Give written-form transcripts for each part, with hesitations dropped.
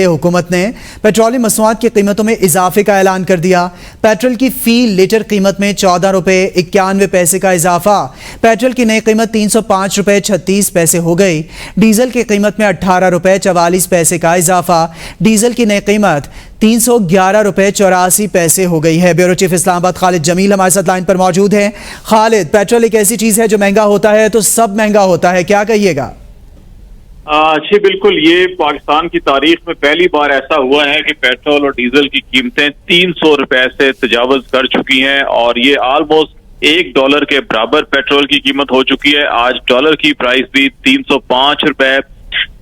हुकूमत ने पेट्रोलियम मसनूआत की कीमतों में इजाफे का ऐलान कर दिया। पेट्रोल की फी लीटर कीमत में 14 रुपए 91 पैसे का इजाफा। पेट्रोल की नई कीमत 305 रुपए 36 पैसे हो गई। डीजल की कीमत में 18 रुपए 44 पैसे का इजाफा। डीजल की नई कीमत 311 रुपए 84 पैसे हो गई है। ब्यूरो चीफ इस्लामाबाद खालिद जमील हमारे साथ लाइन पर मौजूद हैं। खालिद, पेट्रोल एक ऐसी चीज है जो महंगा होता है तो सब महंगा होता है, क्या कहिएगा? जी बिल्कुल, ये पाकिस्तान की तारीख में पहली बार ऐसा हुआ है कि पेट्रोल और डीजल की कीमतें 300 रुपए से तजावज कर चुकी हैं और ये ऑलमोस्ट $1 के बराबर पेट्रोल की कीमत हो चुकी है। आज डॉलर की प्राइस भी 305 रुपए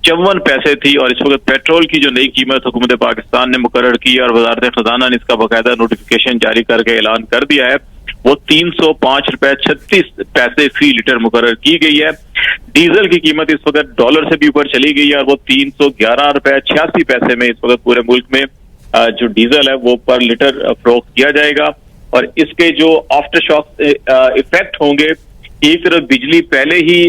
54 पैसे थी और इस वक्त पेट्रोल की जो नई कीमत हुकूमत पाकिस्तान ने मुकर्रर की और वजारत खजाना ने इसका बाकायदा नोटिफिकेशन जारी करके ऐलान कर दिया है, वो 305 रुपए 36 पैसे फी लीटर मुकर्रर की गई है। डीजल की कीमत इस वक्त डॉलर से भी ऊपर चली गई है और वो 311 रुपए 86 पैसे में इस वक्त पूरे मुल्क में जो डीजल है वो पर लीटर फरोख्त किया जाएगा। और इसके जो आफ्टर शॉक इफेक्ट होंगे, एक तरफ बिजली पहले ही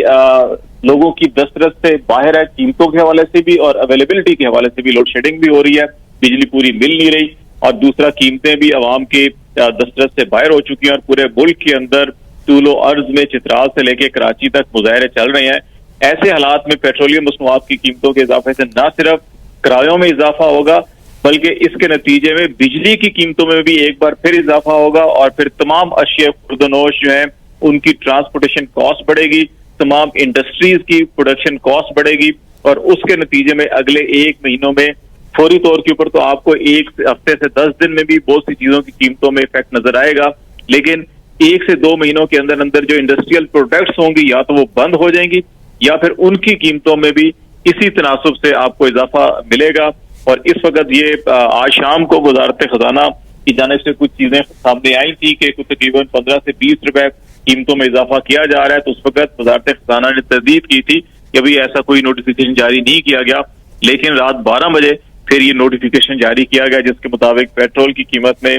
लोगों की दस्तरस से बाहर है, कीमतों के हवाले से भी और अवेलेबिलिटी के हवाले से भी लोड शेडिंग भी हो रही है, बिजली पूरी मिल नहीं रही, और दूसरा कीमतें भी अवाम के दस्तरस से बाहर हो चुकी हैं और पूरे मुल्क के अंदर तूलो अर्ज में चित्राल से लेके कराची तक मुजाहरे चल रहे हैं। ऐसे हालात में पेट्रोलियम मसनूआत की कीमतों के इजाफे से न सिर्फ किरायों में इजाफा होगा बल्कि इसके नतीजे में बिजली की कीमतों में भी एक बार फिर इजाफा होगा और फिर तमाम अशिया खुर्दनोश जो है उनकी ट्रांसपोर्टेशन कॉस्ट बढ़ेगी, तमाम इंडस्ट्रीज की प्रोडक्शन कॉस्ट बढ़ेगी और उसके नतीजे में अगले 1 महीनों में फौरी तौर के ऊपर तो आपको 1 हफ्ते से 10 दिन में भी बहुत सी चीजों की कीमतों में इफेक्ट नजर आएगा, लेकिन 1 से 2 महीनों के अंदर अंदर जो इंडस्ट्रियल प्रोडक्ट्स होंगी या तो वो बंद हो जाएंगी या फिर उनकी कीमतों में भी इसी तनासुब से आपको इजाफा मिलेगा। और इस वक्त ये आज शाम को वजारत खजाना की जानिब से कुछ चीजें सामने आई थी कि कुछ तकरीबन 15 से 20 रुपए कीमतों में इजाफा किया जा रहा है, तो उस वक्त वजारत खजाना ने तस्दीद की थी कि अभी ऐसा कोई नोटिफिकेशन जारी नहीं किया गया, लेकिन रात 12 बजे फिर ये नोटिफिकेशन जारी किया गया जिसके मुताबिक पेट्रोल की कीमत में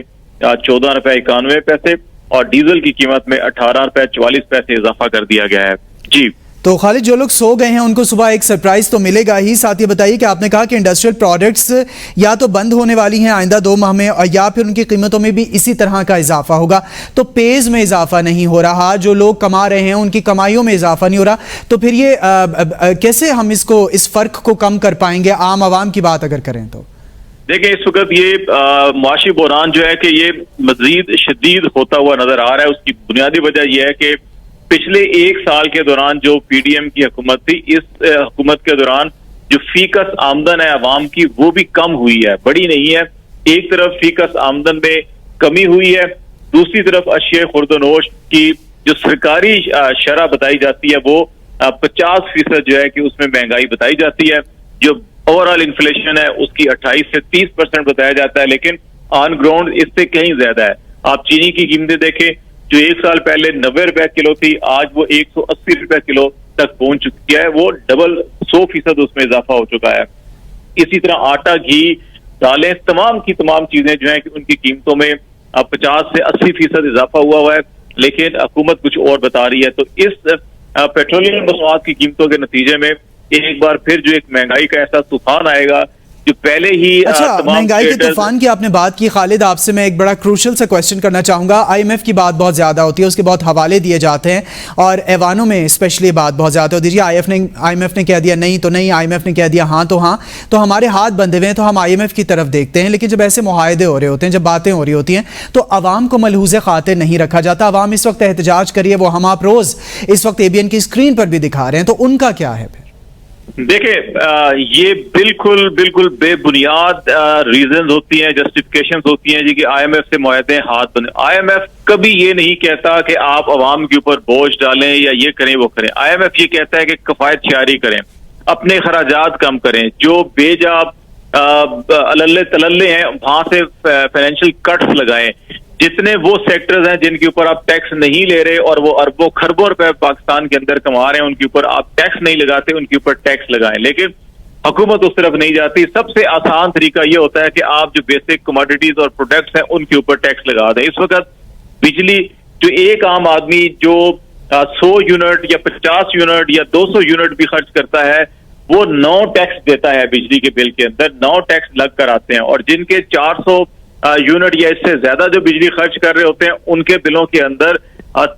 14 रुपए 91 पैसे और डीजल की कीमत में 18 रुपए 44 पैसे इजाफा कर दिया गया है। जी तो खालिद, जो लोग सो गए हैं उनको सुबह एक सरप्राइज तो मिलेगा ही। साथ ही बताइए कि आपने कहा कि इंडस्ट्रियल प्रोडक्ट्स या तो बंद होने वाली हैं आइंदा 2 माह में और या फिर उनकी कीमतों में भी इसी तरह का इजाफा होगा, तो पेज में इजाफा नहीं हो रहा, जो लोग कमा रहे हैं उनकी कमाइयों में इजाफा नहीं हो रहा, तो फिर ये कैसे हम इस फर्क को कम कर पाएंगे आम आवाम की बात अगर करें तो? देखिए, इस वक्त ये मुआशी बहरान जो है कि ये मजीद शदीद होता हुआ नजर आ रहा है। उसकी बुनियादी वजह यह है कि पिछले 1 साल के दौरान जो पीडीएम की हुकूमत थी, इस हुकूमत के दौरान जो फीकस आमदन है अवाम की वो भी कम हुई है, बड़ी नहीं है। एक तरफ फीकस आमदन में कमी हुई है, दूसरी तरफ अशिया खुर्दनोश की जो सरकारी शरह बताई जाती है वो 50% जो है कि उसमें महंगाई बताई जाती है। जो ओवरऑल इन्फ्लेशन है उसकी 28 से 30% बताया जाता है, लेकिन ऑन ग्राउंड इससे कहीं ज्यादा है। आप चीनी की कीमतें देखें, जो 1 साल पहले 90 रुपए किलो थी, आज वो 180 रुपए किलो तक पहुंच चुकी है, वो डबल 100% उसमें इजाफा हो चुका है। इसी तरह आटा, घी, दालें, तमाम की तमाम चीजें जो है कि उनकी कीमतों में 50 से 80% इजाफा हुआ है, लेकिन हुकूमत कुछ और बता रही है। तो इस पेट्रोलियम मसनूआत की कीमतों के नतीजे में एक बार फिर जो एक महंगाई का ऐसा तूफान आएगा जो पहले ही महंगाई के तूफान की आपने बात की खालिद, आपसे मैं एक बड़ा क्रूशल सा क्वेश्चन करना चाहूंगा। आईएमएफ की बात बहुत ज्यादा होती है, उसके बहुत हवाले दिए जाते हैं और ऐवानों में स्पेशली बात बहुत ज्यादा होती है। आईएमएफ ने कह दिया नहीं तो नहीं, आईएमएफ ने कह दिया हाँ, तो हमारे हाथ बंधे हुए हैं तो हम आईएमएफ की तरफ देखते हैं। लेकिन जब ऐसे मुआहदे हो रहे होते हैं, जब बातें हो रही होती हैं, तो अवाम को मलहूज़े खातिर नहीं रखा जाता। अवाम इस वक्त एहतजाज करिए, वो हम आप रोज इस वक्त एबीएन की स्क्रीन पर भी दिखा रहे हैं, तो उनका क्या है? देखिए, ये बिल्कुल बेबुनियाद रीजंस होती हैं, जस्टिफिकेशंस होती हैं जी कि आईएमएफ से मुआहदे हाथ बंधे। आईएमएफ कभी ये नहीं कहता कि आप अवाम के ऊपर बोझ डालें या ये करें वो करें। आईएमएफ ये कहता है कि किफायत शारी करें, अपने खराजात कम करें, जो बेजा अल्ले तलल्ले हैं वहां से फाइनेंशियल कट्स लगाएं, जितने वो सेक्टर्स हैं जिनके ऊपर आप टैक्स नहीं ले रहे और वो अरबों खरबों रुपए पाकिस्तान के अंदर कमा रहे हैं, उनके ऊपर आप टैक्स नहीं लगाते, उनके ऊपर टैक्स लगाएं। लेकिन हुकूमत उस तरफ नहीं जाती। सबसे आसान तरीका ये होता है कि आप जो बेसिक कमोडिटीज और प्रोडक्ट्स हैं उनके ऊपर टैक्स लगा दें। इस वक्त बिजली जो एक आम आदमी जो 100 यूनिट या 50 यूनिट या 200 यूनिट भी खर्च करता है, وہ 9 टैक्स देता है बिजली के बिल के अंदर, 9 टैक्स लग कर आते हैं, और जिनके 400 यूनिट या इससे ज्यादा जो बिजली खर्च कर रहे होते हैं उनके बिलों के अंदर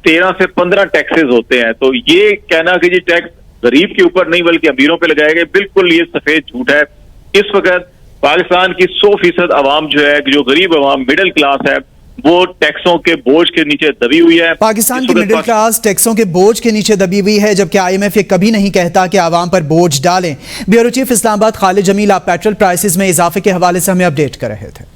13 से 15 टैक्सेस होते हैं। तो ये कहना कि जी टैक्स गरीब के ऊपर नहीं बल्कि अमीरों पे लगाए गए, बिल्कुल ये सफेद झूठ है। इस वक्त पाकिस्तान की 100% आवाम जो है, जो गरीब आवाम मिडिल क्लास है, वो टैक्सों के बोझ के नीचे दबी हुई है। पाकिस्तान की मिडिल क्लास टैक्सों के बोझ के नीचे दबी हुई है, जबकि IMF ये कभी नहीं कहता कि आवाम पर बोझ डालें। ब्यूरो चीफ इस्लामाबाद खालिद जमील, आप पेट्रोल प्राइसेस में इजाफे के हवाले से हमें अपडेट कर रहे थे।